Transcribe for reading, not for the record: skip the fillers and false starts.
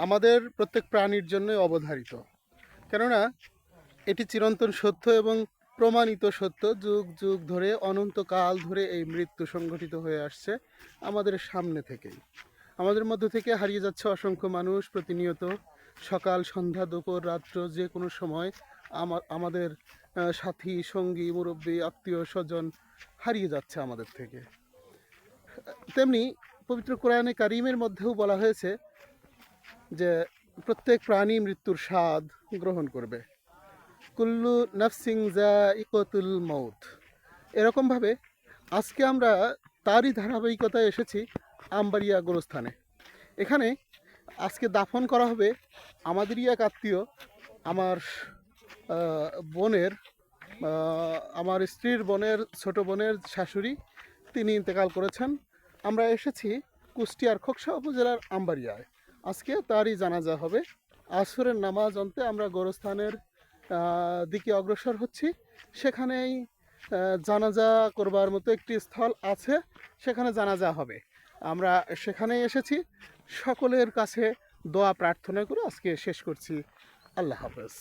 আমাদের প্রত্যেক প্রাণীর জন্যই অবধারিত। কেননা এটি চিরন্তন সত্য এবং প্রমাণিত সত্য। যুগ যুগ ধরে, অনন্তকাল ধরে এই মৃত্যু সংঘটিত হয়ে আসছে আমাদের সামনে থেকেই। আমাদের মধ্য থেকে হারিয়ে যাচ্ছে অসংখ্য মানুষ প্রতিনিয়ত। সকাল, সন্ধ্যা, দুপুর, রাত্র, যে কোনো সময় আমাদের সাথী, সঙ্গী, মুরব্বী, আত্মীয় স্বজন হারিয়ে যাচ্ছে আমাদের থেকে। তেমনি পবিত্র কোরআনে কারিমের মধ্যেও বলা হয়েছে যে প্রত্যেক প্রাণী মৃত্যুর স্বাদ গ্রহণ করবে। কুল্লু নাফসিং যায়িকাতুল মউত। এরকমভাবে আজকে আমরা তারই ধারাবাহিকতায় এসেছি আমবাড়িয়া গোরস্থানে। এখানে আজকে দাফন করা হবে আমাদেরই এক আত্মীয়, আমার বোনের, আমার স্ত্রীর বোনের ছোট বোনের শাশুড়ি। তিনি ইন্তেকাল করেছেন। আমরা এসেছি কুষ্টিয়ার খোকসা উপজেলার আমবাড়িয়ায়। আজকে তারই জানাজা হবে। আসরের নামাজ অন্তে আমরা গোরস্থানের দিকে অগ্রসর হচ্ছি। সেখানেই জানাজা করবার মতো একটি স্থল আছে, সেখানে জানাজা হবে। আমরা সেখানেই এসেছি। সকলের কাছে দোয়া প্রার্থনা করে আজকে শেষ করছি। আল্লাহ হাফেজ।